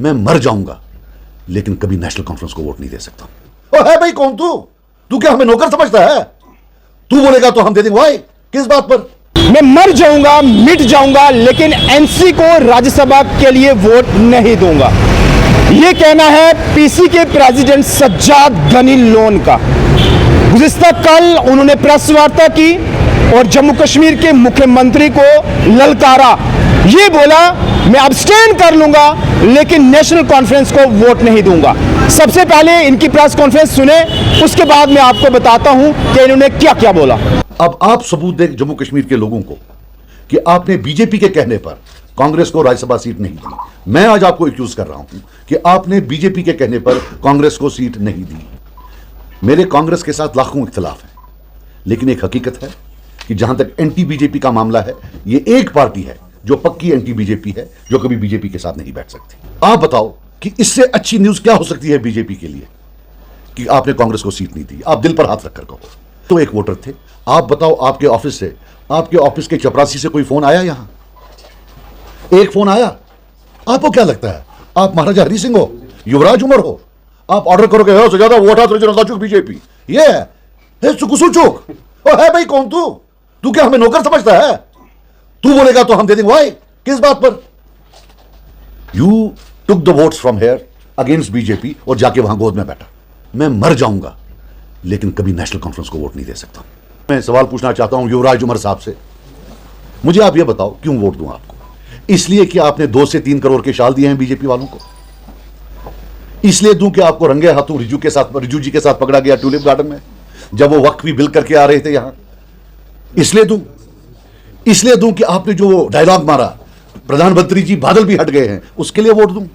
मैं मर जाऊंगा लेकिन कभी नेशनल कॉन्फ्रेंस को वोट नहीं दे सकता। ओ है भाई कौन तू क्या हमें नौकर समझता है? तू बोलेगा तो हम दे देंगे। भाई किस बात पर? मैं मर जाऊंगा, मिट जाऊंगा, लेकिन एनसी को राज्यसभा के लिए वोट नहीं दूंगा। यह कहना है पीसी के प्रेसिडेंट सज्जाद गनी लोन का। गुज़िश्ता कल उन्होंने प्रेस वार्ता की और जम्मू कश्मीर के मुख्यमंत्री को ललकारा। ये बोला मैं अब्सटेन कर लूंगा लेकिन नेशनल कॉन्फ्रेंस को वोट नहीं दूंगा। सबसे पहले इनकी प्रेस कॉन्फ्रेंस सुने, उसके बाद मैं आपको बताता हूं कि इन्होंने क्या क्या बोला। अब आप सबूत दें जम्मू कश्मीर के लोगों को कि आपने बीजेपी के कहने पर कांग्रेस को राज्यसभा सीट नहीं दी। मैं आज आपको एक्यूज कर रहा हूं कि आपने बीजेपी के कहने पर कांग्रेस को सीट नहीं दी। मेरे कांग्रेस के साथ लाखों इख्तिलाफ है, लेकिन एक हकीकत है कि जहां तक एंटी बीजेपी का मामला है, यह एक पार्टी है जो पक्की एंटी बीजेपी है, जो कभी बीजेपी के साथ नहीं बैठ सकती। आप बताओ कि इससे अच्छी न्यूज क्या हो सकती है बीजेपी के लिए कि आपने कांग्रेस को सीट नहीं दी। आप दिल पर हाथ रखकर कहो। तो एक वोटर थे, आप बताओ आपके ऑफिस से, आपके ऑफिस के चपरासी से कोई फोन आया? यहां एक फोन आया? आपको क्या लगता है आप महाराजा हरि सिंह हो, युवराज उमर हो? आप ऑर्डर करोगे हो ज्यादा वोट बीजेपी ये है सुकुसुचुक। है भाई कौन तू क्या हमें नौकर समझता है? तू बोलेगा तो हम दे देंगे। भाई किस बात पर? You took the votes from here against BJP और जाके वहां गोद में बैठा। मैं मर जाऊंगा लेकिन कभी नेशनल कॉन्फ्रेंस को वोट नहीं दे सकता। मैं सवाल पूछना चाहता हूं युवराज उमर साहब से, मुझे आप यह बताओ क्यों वोट दूं आपको? इसलिए कि आपने 2 से 3 करोड़ के शाल दिए हैं बीजेपी वालों को? इसलिए दूं कि आपको रंगे हाथों रिजू जी के साथ पकड़ा गया ट्यूलिप गार्डन में जब वो वक्फ भी बिल करके आ रहे थे यहां? इसलिए दूं कि आपने जो डायलॉग मारा प्रधानमंत्री जी बादल भी हट गए हैं, उसके लिए वोट दूं?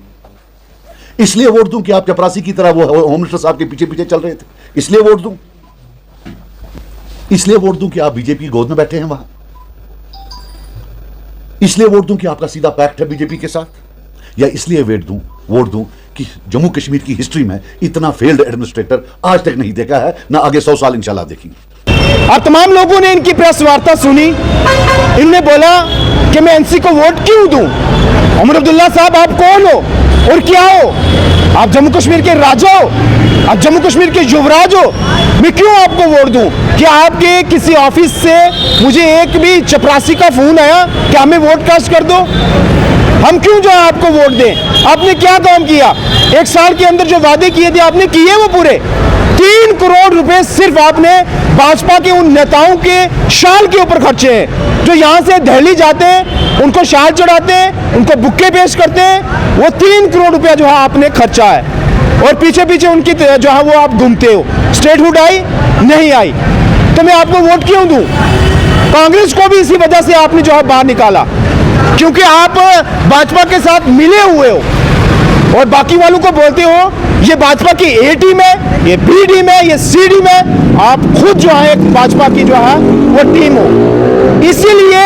इसलिए वोट दूं कि आप चपरासी की तरह वो होम मिनिस्टर साहब के पीछे पीछे चल रहे थे, इसलिए वोट दूं? इसलिए वोट दूं कि आप बीजेपी गोद में बैठे हैं वहां? इसलिए वोट दूं कि आपका सीधा पैक्ट है बीजेपी के साथ? या इसलिए वोट दूं कि जम्मू कश्मीर की हिस्ट्री में इतना फेल्ड एडमिनिस्ट्रेटर आज तक नहीं देखा है, ना आगे 100 साल इंशाल्लाह देखेंगे। और तमाम लोगों ने इनकी प्रेस वार्ता सुनी। इनने बोला कि मैं एनसी को वोट क्यों दूं? उमर अब्दुल्ला साहब आप कौन हो और क्या हो? आप जम्मू कश्मीर के राजा हो, आप जम्मू कश्मीर के युवराज हो, मैं क्यों आपको वोट दूं? क्या आपके किसी ऑफिस से मुझे एक भी चपरासी का फोन आया कि हमें वोट कास्ट कर दो? हम क्यों जो है आपको वोट दें? आपने क्या काम किया? 1 साल के अंदर जो वादे किए थे आपने किए वो पूरे? 3 करोड़ रुपए सिर्फ आपने भाजपा के उन नेताओं के शाल के ऊपर खर्चे हैं जो यहां से दिल्ली जाते हैं, उनको शाल चढ़ाते हैं, उनको बुक्के पेश करते हैं। वो 3 करोड़ रुपया जो है आपने खर्चा है और पीछे पीछे उनकी जो है वो आप घूमते हो। स्टेटहुड आई नहीं आई, तो मैं आपको वोट क्यों दूं? कांग्रेस को भी इसी वजह से आपने जो है बाहर निकाला, क्योंकि आप भाजपा के साथ मिले हुए हो और बाकी वालों को बोलते हो ये भाजपा की ए टीम है, ये बी टीम है, ये सी टीम है। आप खुद जो है भाजपा की जो है वो टीम हो। इसीलिए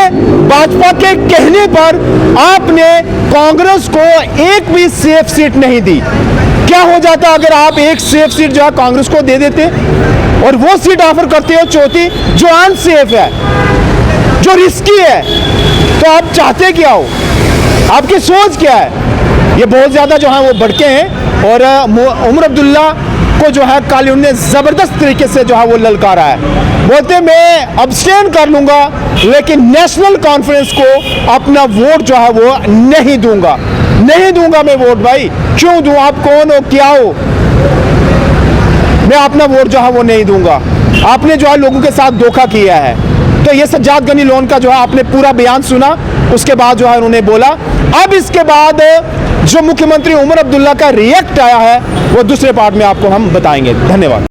भाजपा के कहने पर आपने कांग्रेस को एक भी सेफ सीट नहीं दी। क्या हो जाता अगर आप एक सेफ सीट जो है कांग्रेस को दे देते और वो सीट ऑफर करते हो चौथी जो अनसेफ है, जो रिस्की है? तो आप चाहते क्या हो? आपकी सोच क्या है? ये बहुत ज्यादा जो है वो भड़के हैं और उमर अब्दुल्ला को जो है कल उन्होंने जबरदस्त तरीके से जो है वो ललकारा है। बोलते मैं अब्सटेन कर लूंगा लेकिन नेशनल कॉन्फ्रेंस को अपना वोट जो है वो नहीं दूंगा मैं वोट। भाई क्यों दूं? आप कौन हो, क्या हो? मैं अपना वोट जो है वो नहीं दूंगा। आपने जो है लोगों के साथ धोखा किया है। तो ये सज्जाद गनी लोन का जो है आपने पूरा बयान सुना, उसके बाद जो है उन्होंने बोला। अब इसके बाद जो मुख्यमंत्री उमर अब्दुल्ला का रिएक्ट आया है वो दूसरे पार्ट में आपको हम बताएंगे। धन्यवाद।